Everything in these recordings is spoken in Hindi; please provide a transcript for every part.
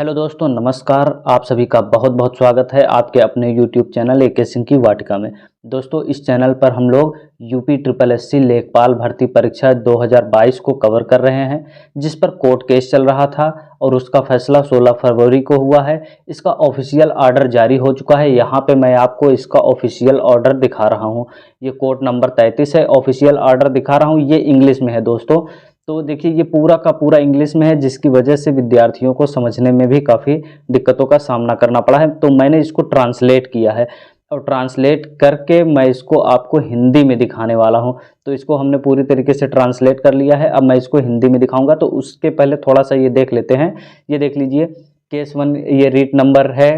हेलो दोस्तों, नमस्कार। आप सभी का बहुत बहुत स्वागत है आपके अपने यूट्यूब चैनल एके सिंह की वाटिका में। दोस्तों, इस चैनल पर हम लोग यूपी ट्रिपल एससी लेखपाल भर्ती परीक्षा 2022 को कवर कर रहे हैं, जिस पर कोर्ट केस चल रहा था और उसका फैसला 16 फरवरी को हुआ है। इसका ऑफिशियल ऑर्डर जारी हो चुका है। यहाँ पे मैं आपको इसका ऑफिशियल ऑर्डर दिखा रहा हूँ। ये कोर्ट नंबर 33 है। ऑफिशियल ऑर्डर दिखा रहा हूँ, ये इंग्लिश में है दोस्तों। तो देखिए, ये पूरा का पूरा इंग्लिश में है, जिसकी वजह से विद्यार्थियों को समझने में भी काफ़ी दिक्कतों का सामना करना पड़ा है। तो मैंने इसको ट्रांसलेट किया है और ट्रांसलेट करके मैं इसको आपको हिंदी में दिखाने वाला हूँ। तो इसको हमने पूरी तरीके से ट्रांसलेट कर लिया है। अब मैं इसको हिंदी में दिखाऊंगा, तो उसके पहले थोड़ा सा ये देख लेते हैं। ये देख लीजिए, केस 1, ये रीट नंबर है,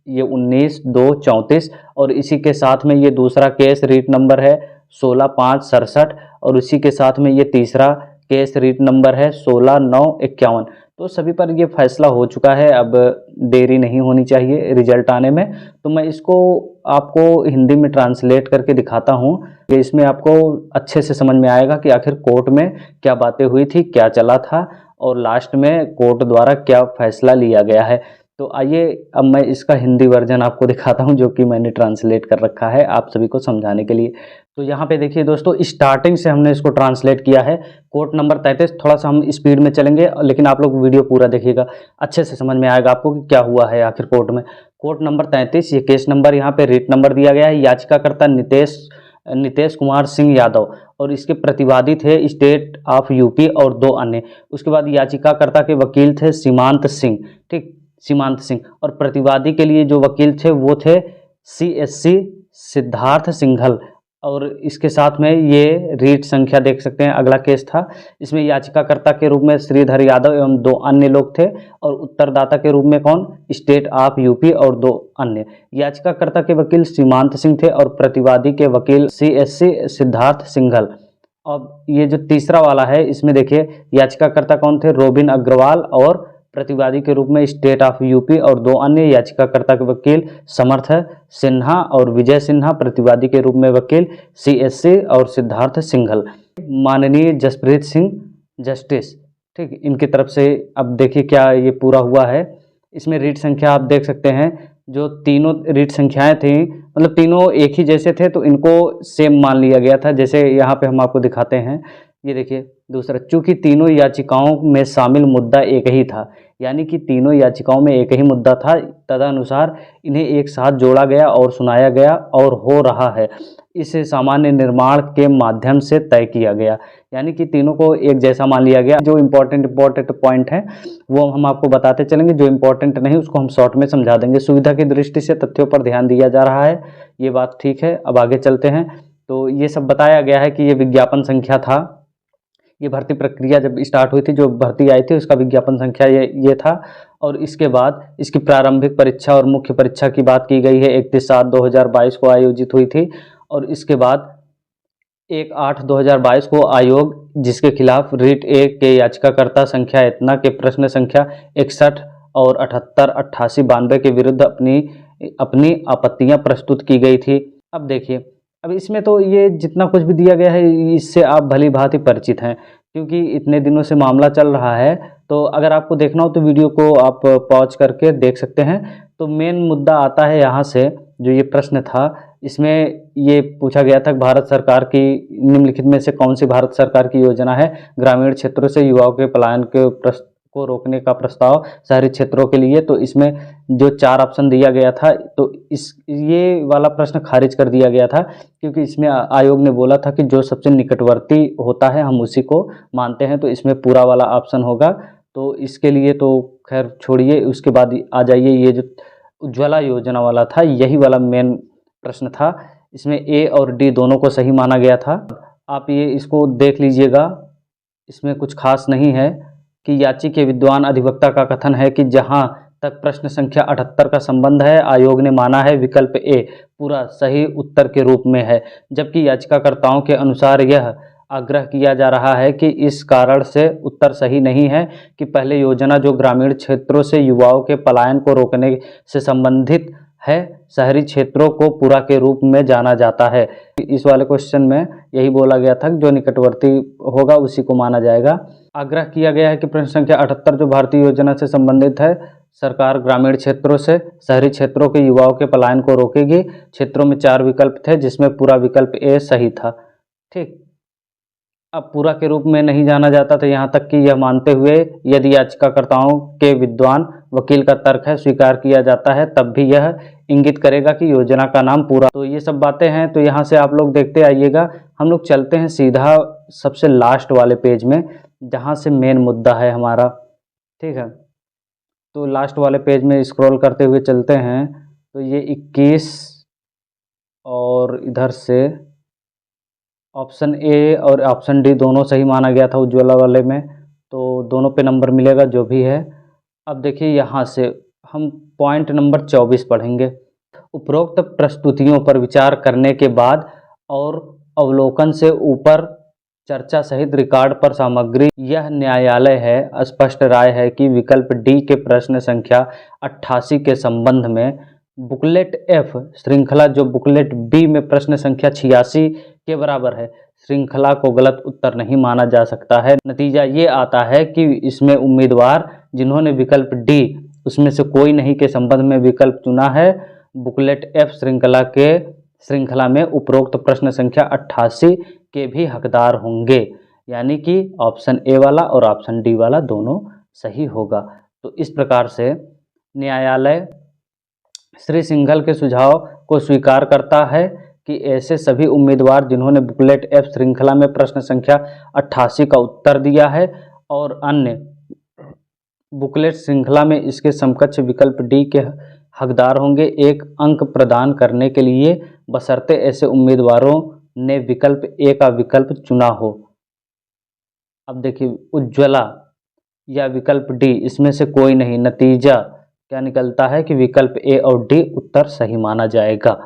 ये 19/2/34 और इसी के साथ में ये दूसरा केस रीट नंबर है 16/5/67 और इसी के साथ में ये तीसरा केस रीट नंबर है 16/9/51। तो सभी पर ये फैसला हो चुका है। अब देरी नहीं होनी चाहिए रिजल्ट आने में। तो मैं इसको आपको हिंदी में ट्रांसलेट करके दिखाता हूँ कि इसमें आपको अच्छे से समझ में आएगा कि आखिर कोर्ट में क्या बातें हुई थी, क्या चला था और लास्ट में कोर्ट द्वारा क्या फैसला लिया गया है। तो आइए, अब मैं इसका हिंदी वर्जन आपको दिखाता हूँ, जो कि मैंने ट्रांसलेट कर रखा है आप सभी को समझाने के लिए। तो यहाँ पे देखिए दोस्तों, स्टार्टिंग से हमने इसको ट्रांसलेट किया है। कोर्ट नंबर 33, थोड़ा सा हम स्पीड में चलेंगे, लेकिन आप लोग वीडियो पूरा देखिएगा, अच्छे से समझ में आएगा आपको कि क्या हुआ है आखिर कोर्ट में। कोर्ट नंबर 33, ये केस नंबर, यहाँ पे रेट नंबर दिया गया है। याचिकाकर्ता नितेश कुमार सिंह यादव और इसके प्रतिवादी थे स्टेट ऑफ यूपी और 2 अन्य। उसके बाद याचिकाकर्ता के वकील थे सीमांत सिंह, ठीक, सीमांत सिंह। और प्रतिवादी के लिए जो वकील थे वो थे CSC सिद्धार्थ सिंघल। और इसके साथ में ये रीट संख्या देख सकते हैं, अगला केस था। इसमें याचिकाकर्ता के रूप में श्रीधर यादव एवं 2 अन्य लोग थे और उत्तरदाता के रूप में कौन, स्टेट ऑफ यूपी और 2 अन्य। याचिकाकर्ता के वकील सीमांत सिंह थे और प्रतिवादी के वकील CSC सिद्धार्थ सिंघल। अब ये जो तीसरा वाला है, इसमें देखिए याचिकाकर्ता कौन थे, रोबिन अग्रवाल और प्रतिवादी के रूप में स्टेट ऑफ यूपी और 2 अन्य। याचिकाकर्ता के वकील समर्थ सिन्हा और विजय सिन्हा, प्रतिवादी के रूप में वकील CSC और सिद्धार्थ सिंघल। माननीय जसप्रीत सिंह जस्टिस, ठीक, इनकी तरफ से। अब देखिए क्या ये पूरा हुआ है। इसमें रीट संख्या आप देख सकते हैं, जो तीनों रीट संख्याएं थी, मतलब तीनों एक ही जैसे थे, तो इनको सेम मान लिया गया था। जैसे यहाँ पे हम आपको दिखाते हैं, ये देखिए दूसरा, चूंकि तीनों याचिकाओं में शामिल मुद्दा एक ही था, यानी कि तीनों याचिकाओं में एक ही मुद्दा था, तदनुसार इन्हें एक साथ जोड़ा गया और सुनाया गया और हो रहा है। इसे सामान्य निर्माण के माध्यम से तय किया गया, यानी कि तीनों को एक जैसा मान लिया गया। जो इम्पोर्टेंट पॉइंट है वो हम आपको बताते चलेंगे, जो इम्पोर्टेंट नहीं उसको हम शॉर्ट में समझा देंगे। सुविधा की दृष्टि से तथ्यों पर ध्यान दिया जा रहा है, ये बात ठीक है। अब आगे चलते हैं। तो ये सब बताया गया है कि ये विज्ञापन संख्या था। ये भर्ती प्रक्रिया जब स्टार्ट हुई थी, जो भर्ती आई थी, उसका विज्ञापन संख्या ये था। और इसके बाद इसकी प्रारंभिक परीक्षा और मुख्य परीक्षा की बात की गई है, 31/7/2022 को आयोजित हुई थी। और इसके बाद 1/8/2022 को आयोग, जिसके खिलाफ रीट 1 के याचिकाकर्ता संख्या इतना के प्रश्न संख्या 61 और 78, 88, 92 के विरुद्ध अपनी आपत्तियां प्रस्तुत की गई थी। अब देखिए, अब इसमें तो ये जितना कुछ भी दिया गया है, इससे आप भली भांति परिचित हैं, क्योंकि इतने दिनों से मामला चल रहा है। तो अगर आपको देखना हो तो वीडियो को आप पॉज करके देख सकते हैं। तो मेन मुद्दा आता है यहाँ से, जो ये प्रश्न था, इसमें ये पूछा गया था भारत सरकार की निम्नलिखित में से कौन सी भारत सरकार की योजना है ग्रामीण क्षेत्रों से युवाओं के पलायन को रोकने का प्रस्ताव शहरी क्षेत्रों के लिए। तो इसमें जो 4 ऑप्शन दिया गया था, तो ये वाला प्रश्न खारिज कर दिया गया था, क्योंकि इसमें आयोग ने बोला था कि जो सबसे निकटवर्ती होता है हम उसी को मानते हैं। तो इसमें पूरा वाला ऑप्शन होगा। तो इसके लिए तो खैर छोड़िए, उसके बाद आ जाइए, ये जो उज्ज्वला योजना वाला था, यही वाला मेन प्रश्न था। इसमें A और D दोनों को सही माना गया था। आप ये इसको देख लीजिएगा, इसमें कुछ खास नहीं है। कि याची के विद्वान अधिवक्ता का कथन है कि जहां तक प्रश्न संख्या 78 का संबंध है, आयोग ने माना है विकल्प A पूरा सही उत्तर के रूप में है, जबकि याचिकाकर्ताओं के अनुसार यह आग्रह किया जा रहा है कि इस कारण से उत्तर सही नहीं है कि पहले योजना जो ग्रामीण क्षेत्रों से युवाओं के पलायन को रोकने से संबंधित है, शहरी क्षेत्रों को पूरा के रूप में जाना जाता है। इस वाले क्वेश्चन में यही बोला गया था कि जो निकटवर्ती होगा उसी को माना जाएगा। आग्रह किया गया है कि प्रश्न संख्या 78 जो भारतीय योजना से संबंधित है, सरकार ग्रामीण क्षेत्रों से शहरी क्षेत्रों के युवाओं के पलायन को रोकेगी। क्षेत्रों में 4 विकल्प थे जिसमें पूरा विकल्प ए सही था। ठीक, अब पूरा के रूप में नहीं जाना जाता तो यहाँ तक कि यह मानते हुए यदि याचिकाकर्ताओं के विद्वान वकील का तर्क है स्वीकार किया जाता है तब भी यह इंगित करेगा कि योजना का नाम पूरा। तो ये सब बातें हैं, तो यहाँ से आप लोग देखते आइएगा। हम लोग चलते हैं सीधा सबसे लास्ट वाले पेज में जहाँ से मेन मुद्दा है हमारा। ठीक है, तो लास्ट वाले पेज में स्क्रॉल करते हुए चलते हैं तो ये 21 और इधर से ऑप्शन ए और ऑप्शन डी दोनों सही माना गया था उज्ज्वला वाले में, तो दोनों पे नंबर मिलेगा जो भी है। अब देखिए यहाँ से हम पॉइंट नंबर 24 पढ़ेंगे। उपरोक्त प्रस्तुतियों पर विचार करने के बाद और अवलोकन से ऊपर चर्चा सहित रिकॉर्ड पर सामग्री, यह न्यायालय है स्पष्ट राय है कि विकल्प डी के प्रश्न संख्या 88 के संबंध में बुकलेट एफ श्रृंखला जो बुकलेट बी में प्रश्न संख्या 86 के बराबर है, श्रृंखला को गलत उत्तर नहीं माना जा सकता है। नतीजा ये आता है कि इसमें उम्मीदवार जिन्होंने विकल्प डी उसमें से कोई नहीं के संबंध में विकल्प चुना है बुकलेट एफ श्रृंखला में उपरोक्त प्रश्न संख्या 88 के भी हकदार होंगे, यानी कि ऑप्शन ए वाला और ऑप्शन डी वाला दोनों सही होगा। तो इस प्रकार से न्यायालय श्री सिंघल के सुझाव को स्वीकार करता है कि ऐसे सभी उम्मीदवार जिन्होंने बुकलेट एफ श्रृंखला में प्रश्न संख्या 88 का उत्तर दिया है और अन्य बुकलेट श्रृंखला में इसके समकक्ष विकल्प डी के हकदार होंगे एक अंक प्रदान करने के लिए, बशर्ते ऐसे उम्मीदवारों ने विकल्प ए का विकल्प चुना हो। अब देखिए उज्ज्वला या विकल्प डी इसमें से कोई नहीं, नतीजा क्या निकलता है कि विकल्प ए और डी उत्तर सही माना जाएगा।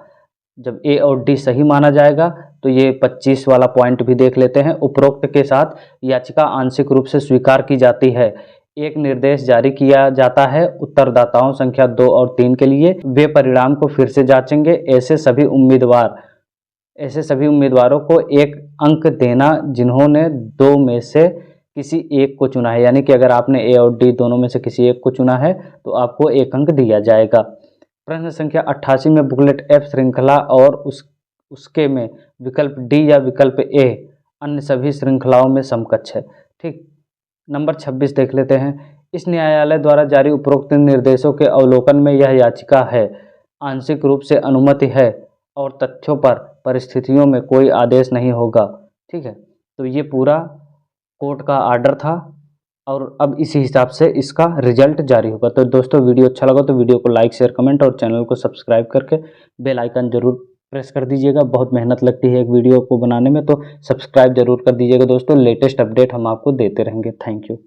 जब ए और डी सही माना जाएगा तो ये 25 वाला पॉइंट भी देख लेते हैं। उपरोक्त के साथ याचिका आंशिक रूप से स्वीकार की जाती है। एक निर्देश जारी किया जाता है उत्तरदाताओं संख्या 2 और 3 के लिए, वे परिणाम को फिर से जांचेंगे। ऐसे सभी उम्मीदवारों को एक अंक देना जिन्होंने 2 में से किसी एक को चुना है, यानी कि अगर आपने ए और डी दोनों में से किसी एक को चुना है तो आपको एक अंक दिया जाएगा। प्रश्न संख्या 88 में बुकलेट एफ श्रृंखला और उसके में विकल्प डी या विकल्प ए अन्य सभी श्रृंखलाओं में समकक्ष है। ठीक, नंबर 26 देख लेते हैं। इस न्यायालय द्वारा जारी उपरोक्त निर्देशों के अवलोकन में यह याचिका है आंशिक रूप से अनुमति है और तथ्यों पर परिस्थितियों में कोई आदेश नहीं होगा। ठीक है, तो ये पूरा कोर्ट का आर्डर था और अब इसी हिसाब से इसका रिजल्ट जारी होगा। तो दोस्तों वीडियो अच्छा लगा तो वीडियो को लाइक शेयर कमेंट और चैनल को सब्सक्राइब करके बेल आइकन जरूर प्रेस कर दीजिएगा। बहुत मेहनत लगती है एक वीडियो को बनाने में, तो सब्सक्राइब जरूर कर दीजिएगा दोस्तों। लेटेस्ट अपडेट हम आपको देते रहेंगे। Thank you.